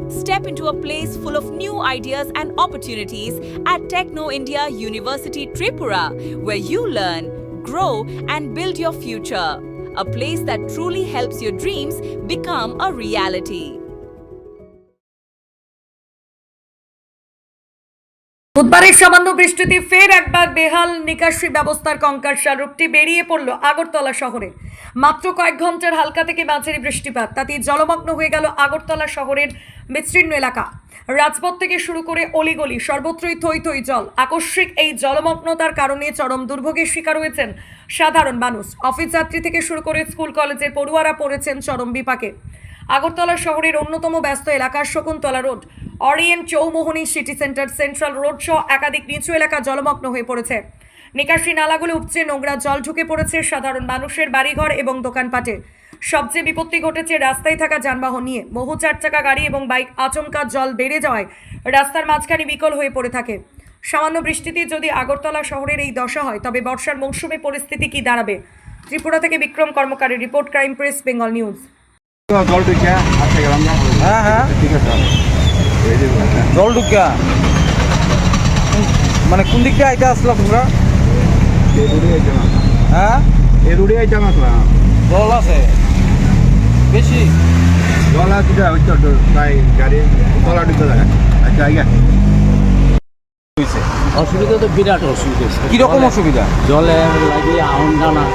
Step into a place full of new ideas and opportunities at Techno India University Tripura, where you learn, grow, and build your future. A place that truly helps your dreams become a reality. বুধবারের সামান্য বৃষ্টিতে ফের একবার বেহাল নিকাশি ব্যবস্থার কঙ্কালসার রূপটি বেরিয়ে পড়ল আগরতলা শহরে। মাত্র কয়েক ঘন্টার হালকা থেকে মাঝারি বৃষ্টিপাত তাতেই জলমগ্ন হয়ে গেল আগরতলা শহরের বিস্তীর্ণ এলাকা। রাজপথ থেকে শুরু করে অলিগলি সর্বত্রই থই থই জল। আকস্মিক এই জলমগ্নতার কারণে চরম দুর্ভোগের শিকার হয়েছেন সাধারণ মানুষ। অফিস যাত্রী থেকে শুরু করে স্কুল কলেজের পড়ুয়ারা পড়েছেন চরম বিপাকে। আগরতলা শহরের অন্যতম ব্যস্ত এলাকা Shakuntala road, orient Chowmuhani, city centre, central road সহ একাধিক নিচু এলাকা জলমগ্ন হয়ে পড়েছে। নিকাশি নালাগুলো উপচে নোংরা জল ঢুকে পড়েছে সাধারণ মানুষের বাড়িঘর এবং দোকানপাটে। সবচেয়ে বিপত্তি ঘটেছে রাস্তায় থাকা যানবাহন নিয়ে। বহু চারচাকা গাড়ি এবং বাইক আচমকা জল বেড়ে যাওয়ায় রাস্তার মাঝখানে বিকল হয়ে পড়ে থাকে। সামান্য বৃষ্টিতে যদি আগরতলা শহরের এই দশা হয় তবে বর্ষার মৌসুমে পরিস্থিতি কি দাঁড়াবে? ত্রিপুরা থেকে বিক্রম কর্মকারের report, crime press, Bengal news. জল ঢুকিয়া হ্যাঁ ঠিক আছে জল ঢুকিয়া মানে কোন দিক দিয়ে আইতে আসলাম তোমরা? হ্যাঁ এই রুড়ি আইতাম আসলাম। জল আছে বেশি? জল আছে প্রায় গাড়ি তলা ঢুকতে দেখা। আচ্ছা আইয়া অসুবিধা তো বিরাট অসুবিধা। কিরকম অসুবিধা? জলে লাগিয়ে আউন টানা,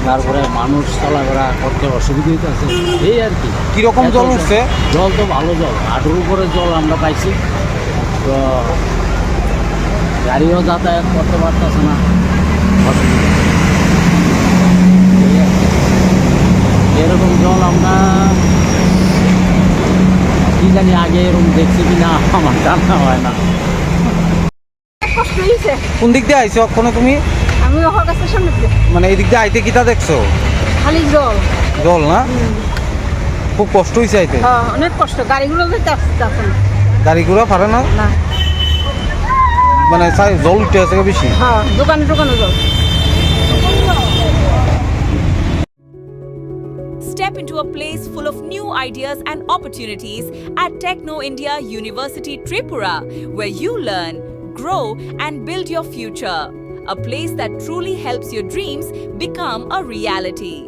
তারপরে মানুষ চলাফেরা করতে অসুবিধা আছে এই আর কি। কিরকম জল উঠছে? জল তো ভালো জল, হাঁটুর উপরে জল আমরা পাইছি। তো গাড়িও যাতায়াত করতে পারতেছে না, অসুবিধা। এরকম জল আমরা কি জানি আগে এরকম দেখছি কিনা আমার জানা হয় না। কোন দিক দিয়ে আইছো ওখানে তুমি? আমি গাছের সামনে মানে এই দিক দিয়ে আইতে কিটা দেখছো? খালি জল জল না? খুব কষ্ট হয়েছে আইতে? অনেক কষ্ট। গাড়িগুলো গাড়ি ঘোড়া পারে না? না, মানে জল উঠে আছে বেশি? দোকানে দোকানে জল। Step into a place full of new ideas and opportunities at Techno India University Tripura, where you learn, grow, and build your future. A place that truly helps your dreams become a reality.